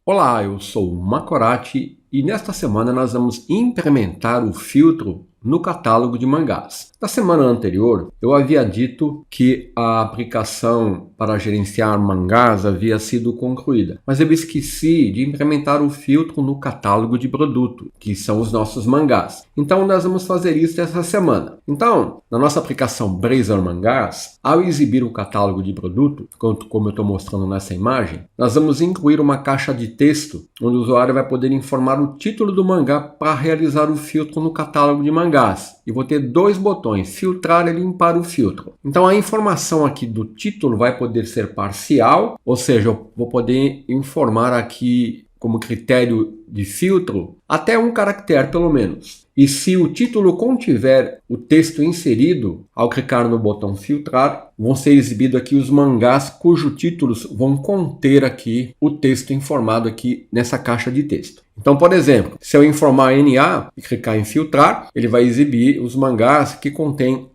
Olá, eu sou o Makorati e nesta semana nós vamos implementar o filtro no catálogo de mangás. Na semana anterior, eu havia dito que a aplicação para gerenciar mangás havia sido concluída, mas eu esqueci de implementar o filtro no catálogo de produto, que são os nossos mangás. Então nós vamos fazer isso essa semana. Então, na nossa aplicação Braiser Mangás, ao exibir o catálogo de produto, como eu estou mostrando nessa imagem, nós vamos incluir uma caixa de texto onde o usuário vai poder informar o título do mangá para realizar o filtro no catálogo de mangás. E vou ter dois botões, filtrar e limpar o filtro. Então a informação aqui do título vai poder ser parcial, ou seja, eu vou poder informar aqui como critério de filtro até um caractere pelo menos. E se o título contiver o texto inserido, ao clicar no botão filtrar, vão ser exibidos aqui os mangás cujos títulos vão conter aqui o texto informado aqui nessa caixa de texto. Então, por exemplo, se eu informar NA e clicar em filtrar, ele vai exibir os mangás que contêm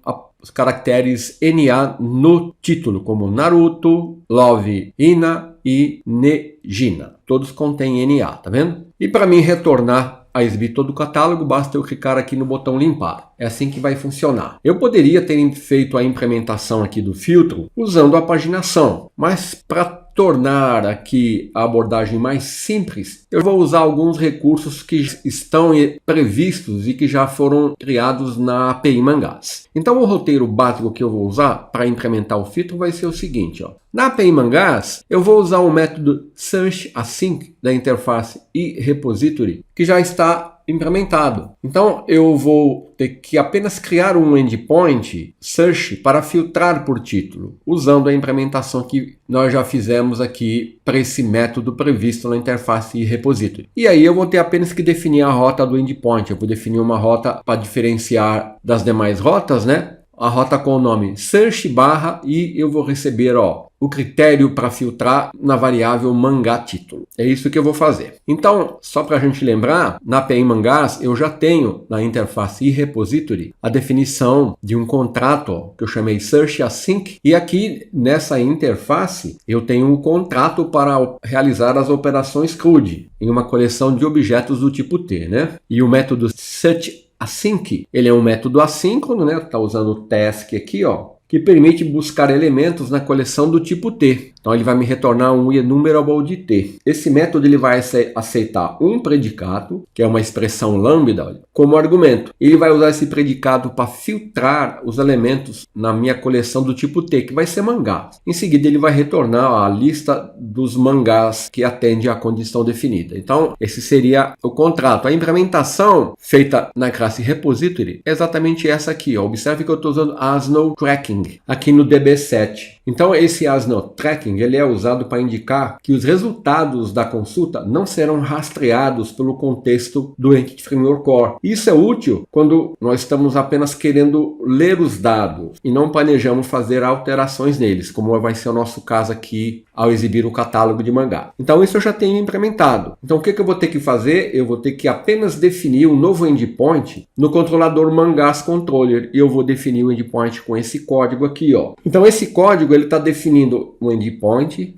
os caracteres NA no título, como Naruto, Love Hina e Nejina. Todos contêm NA, tá vendo? E para mim retornar a exibir todo o catálogo, basta eu clicar aqui no botão limpar. É assim que vai funcionar. Eu poderia ter feito a implementação aqui do filtro usando a paginação, mas para tornar aqui a abordagem mais simples, eu vou usar alguns recursos que estão previstos e que já foram criados na API Mangás. Então o roteiro básico que eu vou usar para implementar o filtro vai ser o seguinte, ó. Na API Mangás, eu vou usar o método Search Async da interface eRepository, que já está implementado. Então eu vou ter que apenas criar um endpoint search para filtrar por título, usando a implementação que nós já fizemos aqui para esse método previsto na interface eRepository. E aí eu vou ter apenas que definir a rota do endpoint. Eu vou definir uma rota para diferenciar das demais rotas, né? A rota com o nome search barra e eu vou receber o critério para filtrar na variável mangá título. É isso que eu vou fazer. Então, só para a gente lembrar, na API Mangás eu já tenho na interface eRepository a definição de um contrato que eu chamei Search Async e aqui nessa interface eu tenho um contrato para realizar as operações CRUD em uma coleção de objetos do tipo T, né? E o método Search Async, ele é um método assíncrono, né? Está usando o task aqui, que permite buscar elementos na coleção do tipo T. Então ele vai me retornar um enumerable de T. Esse método ele vai aceitar um predicado, que é uma expressão lambda, como argumento. Ele vai usar esse predicado para filtrar os elementos na minha coleção do tipo T, que vai ser mangá. Em seguida ele vai retornar a lista dos mangás que atende à condição definida. Então esse seria o contrato. A implementação feita na classe repository é exatamente essa aqui. Observe que eu estou usando ASNO Tracking aqui no DB7. Então esse ASNO Tracking ele é usado para indicar que os resultados da consulta não serão rastreados pelo contexto do Entity Framework Core. Isso é útil quando nós estamos apenas querendo ler os dados e não planejamos fazer alterações neles, como vai ser o nosso caso aqui ao exibir o catálogo de mangá. Então isso eu já tenho implementado. Então o que eu vou ter que fazer? Eu vou ter que apenas definir um novo endpoint no controlador Mangás Controller e eu vou definir o endpoint com esse código aqui, Então esse código ele está definindo um endpoint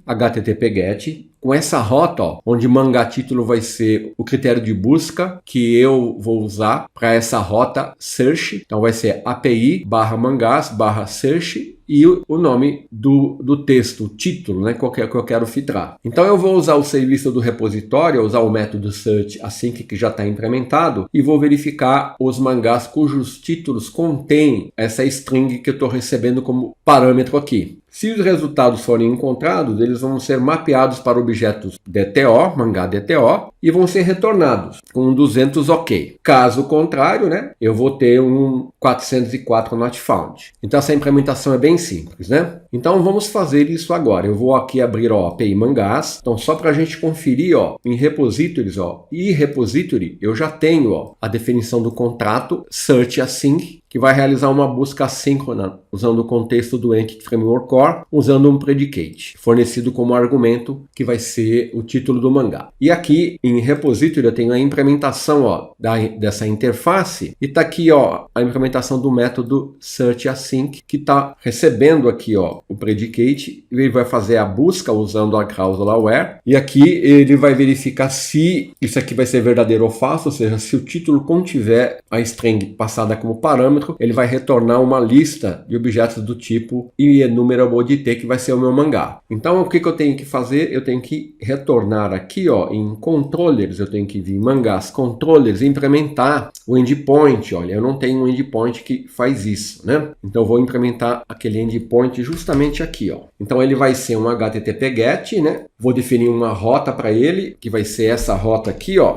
HTTP-GET com essa rota, onde mangá título vai ser o critério de busca que eu vou usar para essa rota search. Então vai ser API /mangás/search e o nome do texto, o título, né, que eu quero filtrar. Então eu vou usar o serviço do repositório, usar o método search async que já está implementado e vou verificar os mangás cujos títulos contêm essa string que eu estou recebendo como parâmetro aqui. Se os resultados forem encontrados, eles vão ser mapeados para objetos DTO, mangá DTO, e vão ser retornados com um 200 OK. Caso contrário, né, eu vou ter um 404 not found. Então essa implementação é bem simples, né? Então vamos fazer isso agora. Eu vou aqui abrir a API Mangás. Então só para a gente conferir, em repositories, e repository, eu já tenho a definição do contrato Search Async, que vai realizar uma busca assíncrona usando o contexto do Entity Framework Core, usando um predicate, fornecido como argumento, que vai ser o título do mangá. E aqui em repository eu tenho a implementação dessa interface, e está aqui a implementação do método Search Async, que está recebendo aqui o predicate, ele vai fazer a busca usando a cláusula where, e aqui ele vai verificar se isso aqui vai ser verdadeiro ou falso, ou seja, se o título contiver a string passada como parâmetro, ele vai retornar uma lista de objetos do tipo enumerable.t, que vai ser o meu mangá. Então o que eu tenho que fazer? Eu tenho que retornar aqui, ó, em controllers, eu tenho que vir em mangás controllers e implementar o endpoint. Olha, eu não tenho um endpoint que faz isso, né? Então eu vou implementar aquele endpoint justamente aqui, ó. Então ele vai ser um HTTP GET, né? Vou definir uma rota para ele, que vai ser essa rota aqui, ó.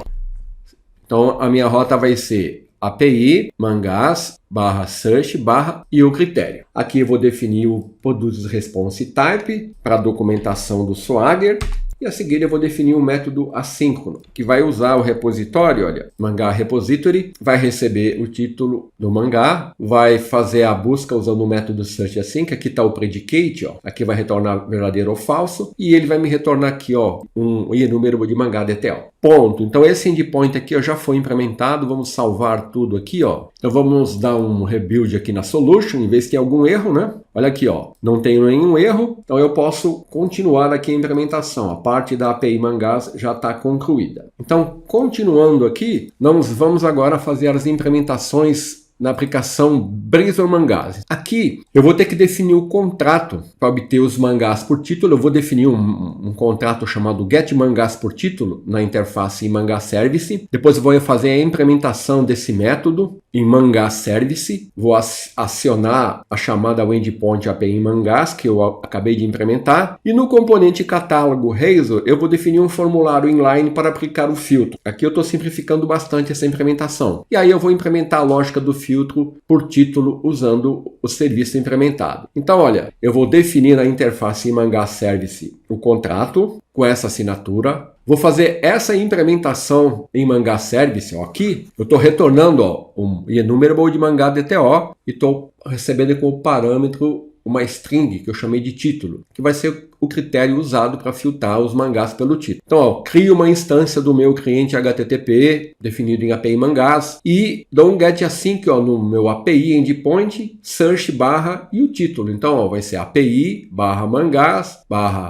Então a minha rota vai ser API mangás /search e o critério. Aqui eu vou definir o produce response type para documentação do Swagger. E a seguir eu vou definir um método assíncrono, que vai usar o repositório, olha, mangá repository, vai receber o título do mangá, vai fazer a busca usando o método searchAsync, aqui está o predicate, ó, aqui vai retornar verdadeiro ou falso, e ele vai me retornar aqui, ó, um número de mangá DTL. Ponto. Então esse endpoint aqui ó, já foi implementado, vamos salvar tudo aqui, ó. Então vamos dar um rebuild aqui na solution, em vez de ter algum erro, né? Olha aqui, ó, não tem nenhum erro, então eu posso continuar aqui a implementação. A parte da API Mangás já está concluída. Então, continuando aqui, nós vamos agora fazer as implementações na aplicação Blazor Mangás. Aqui eu vou ter que definir o contrato para obter os mangás por título. Eu vou definir um contrato chamado getMangás por título na interface em Mangá Service. Depois eu vou fazer a implementação desse método em Mangá Service. Vou acionar a chamada endpoint API Mangás que eu acabei de implementar. E no componente catálogo Razor eu vou definir um formulário inline para aplicar o filtro. Aqui eu estou simplificando bastante essa implementação. E aí eu vou implementar a lógica do filtro por título usando o serviço implementado. Então, olha, eu vou definir na interface em Mangá Service o contrato com essa assinatura. Vou fazer essa implementação em Mangá Service. Ó, aqui eu estou retornando ó, um enumerable de mangá DTO e estou recebendo como parâmetro uma string que eu chamei de título, que vai ser o critério usado para filtrar os mangás pelo título. Então, ó, crio uma instância do meu cliente HTTP, definido em API Mangás, e dou um get async ó, no meu API endpoint, search e o título. Então, ó, vai ser API /mangás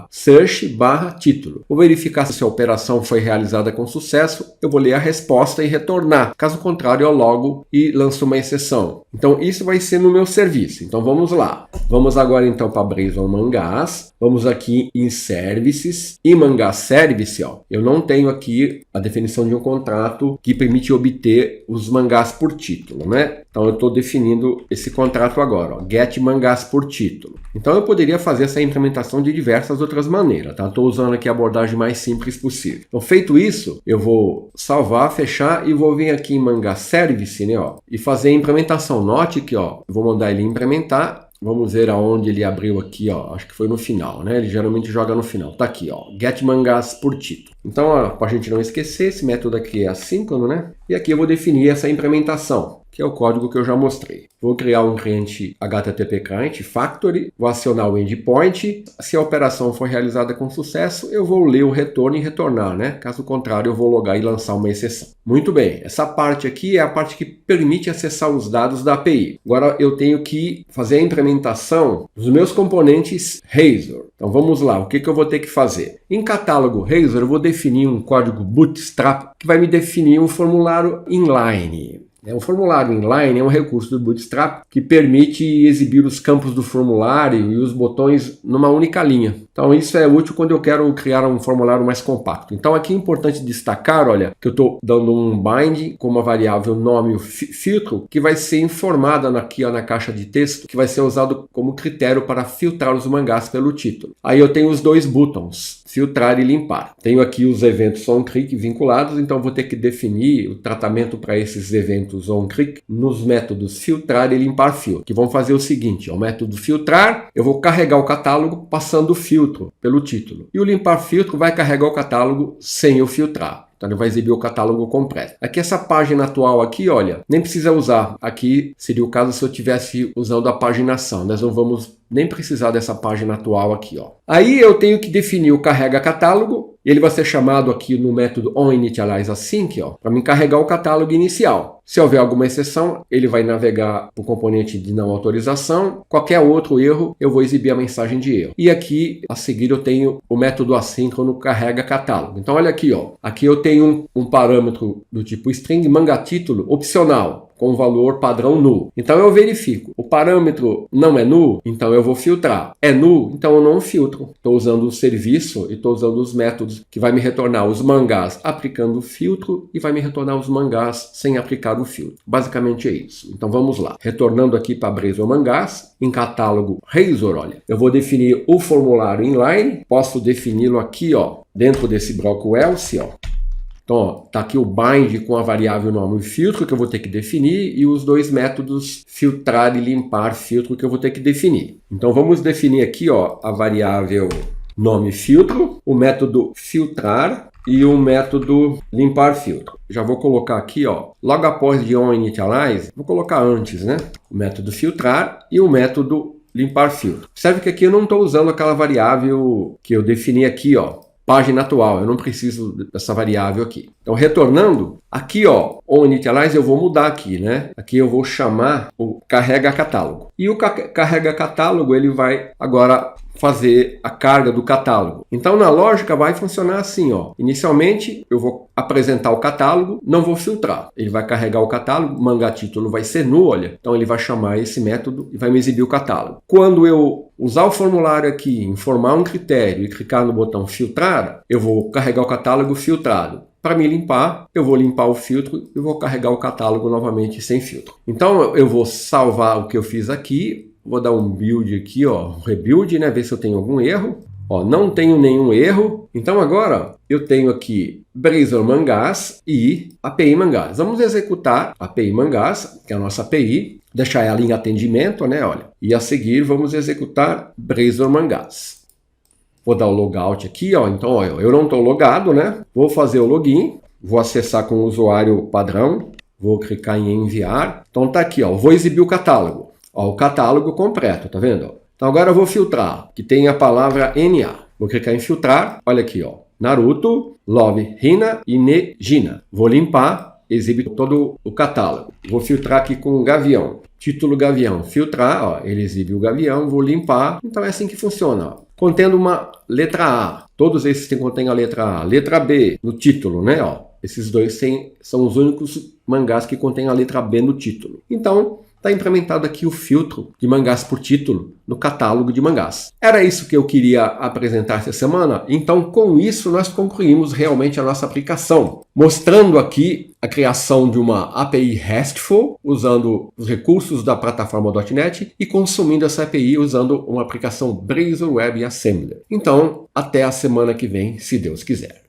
/search título. Vou verificar se a operação foi realizada com sucesso, eu vou ler a resposta e retornar. Caso contrário, eu logo e lanço uma exceção. Então, isso vai ser no meu serviço. Então, vamos lá. Vamos agora então para Blazor Mangás. Vamos aqui em Services e Mangá Service. Ó. Eu não tenho aqui a definição de um contrato que permite obter os mangás por título, né? Então eu estou definindo esse contrato agora, ó, Get Mangás por título. Então eu poderia fazer essa implementação de diversas outras maneiras, tá? Estou usando aqui a abordagem mais simples possível. Então feito isso, eu vou salvar, fechar e vou vir aqui em Mangá Service, né? Ó, e fazer a implementação. Note que ó, eu vou mandar ele implementar. Vamos ver aonde ele abriu aqui, ó. Acho que foi no final, né? Ele geralmente joga no final. Tá aqui, ó. Get Mangás por título. Então, para a gente não esquecer, esse método aqui é assíncrono, né? E aqui eu vou definir essa implementação, que é o código que eu já mostrei. Vou criar um cliente HTTP Client Factory, vou acionar o endpoint. Se a operação for realizada com sucesso, eu vou ler o retorno e retornar, né? Caso contrário, eu vou logar e lançar uma exceção. Muito bem, essa parte aqui é a parte que permite acessar os dados da API. Agora eu tenho que fazer a implementação dos meus componentes Razor. Então vamos lá, o que eu vou ter que fazer? Em catálogo Razor, eu vou definir um código Bootstrap que vai me definir um formulário inline. O formulário inline é um recurso do Bootstrap que permite exibir os campos do formulário e os botões numa única linha. Então isso é útil quando eu quero criar um formulário mais compacto. Então aqui é importante destacar, olha, que eu estou dando um bind com uma variável nome filtro que vai ser informada aqui ó, na caixa de texto, que vai ser usado como critério para filtrar os mangás pelo título. Aí eu tenho os dois buttons, filtrar e limpar. Tenho aqui os eventos onClick vinculados, então vou ter que definir o tratamento para esses eventos onClick nos métodos filtrar e limpar filtro, que vão fazer o seguinte, ó, o método filtrar, eu vou carregar o catálogo passando o filtro pelo título, e o limpar filtro vai carregar o catálogo sem eu filtrar. Então ele vai exibir o catálogo completo. Aqui essa página atual aqui, olha, nem precisa usar. Aqui seria o caso se eu estivesse usando a paginação. Nós não vamos nem precisar dessa página atual aqui, ó. Aí eu tenho que definir o carrega catálogo. Ele vai ser chamado aqui no método onInitializeAsync, ó, para me carregar o catálogo inicial. Se houver alguma exceção, ele vai navegar para o componente de não autorização. Qualquer outro erro, eu vou exibir a mensagem de erro. E aqui, a seguir, eu tenho o método assíncrono carrega catálogo. Então, olha aqui, ó. Aqui eu tenho um parâmetro do tipo string manga título opcional, com valor padrão null. Então eu verifico. O parâmetro não é null, então eu vou filtrar. É null, então eu não filtro. Estou usando o serviço e estou usando os métodos que vai me retornar os mangás aplicando o filtro e vai me retornar os mangás sem aplicar o filtro. Basicamente é isso. Então vamos lá. Retornando aqui para Blazor Mangás, em catálogo Razor, olha. Eu vou definir o formulário inline. Posso defini-lo aqui, ó, dentro desse bloco else, ó. Então, ó, tá aqui o bind com a variável nome filtro que eu vou ter que definir e os dois métodos filtrar e limpar filtro que eu vou ter que definir. Então, vamos definir aqui, ó, a variável nome filtro, o método filtrar e o método limpar filtro. Já vou colocar aqui, ó, logo após de onInitialize, vou colocar antes, né? O método filtrar e o método limpar filtro. Observe que aqui eu não estou usando aquela variável que eu defini aqui, ó. Página atual, eu não preciso dessa variável aqui. Então, retornando, aqui, ó, onInitialize eu vou mudar aqui, né? Aqui eu vou chamar o carrega catálogo. E o carrega catálogo, ele vai agora fazer a carga do catálogo. Então, na lógica, vai funcionar assim, ó. Inicialmente, eu vou apresentar o catálogo, não vou filtrar. Ele vai carregar o catálogo, manga título vai ser null, olha. Então, ele vai chamar esse método e vai me exibir o catálogo. Quando eu usar o formulário aqui, informar um critério e clicar no botão filtrar, eu vou carregar o catálogo filtrado. Para me limpar, eu vou limpar o filtro e vou carregar o catálogo novamente sem filtro. Então, eu vou salvar o que eu fiz aqui. Vou dar um build aqui, ó, rebuild, né? Ver se eu tenho algum erro. Ó, não tenho nenhum erro. Então agora eu tenho aqui Blazor Mangás e API Mangás. Vamos executar a API Mangás, que é a nossa API, deixar ela em atendimento, né? Olha. E a seguir vamos executar Blazor Mangás. Vou dar o logout aqui, ó. Então, ó, eu não estou logado, né? Vou fazer o login, vou acessar com o usuário padrão, vou clicar em enviar. Então tá aqui, ó. Vou exibir o catálogo. Ó, o catálogo completo, tá vendo? Então agora eu vou filtrar, que tem a palavra NA. Vou clicar em filtrar, olha aqui, ó. Naruto, Love, Hina e Nejina. Vou limpar, exibe todo o catálogo. Vou filtrar aqui com Gavião. Título Gavião, filtrar, ó, ele exibe o Gavião, vou limpar. Então é assim que funciona, ó. Contendo uma letra A. Todos esses contêm a letra A. Letra B no título, né? Ó. Esses dois são os únicos mangás que contêm a letra B no título. Então, está implementado aqui o filtro de mangás por título no catálogo de mangás. Era isso que eu queria apresentar essa semana. Então, com isso, nós concluímos realmente a nossa aplicação, mostrando aqui a criação de uma API RESTful, usando os recursos da plataforma .NET e consumindo essa API usando uma aplicação Blazor WebAssembler. Então, até a semana que vem, se Deus quiser.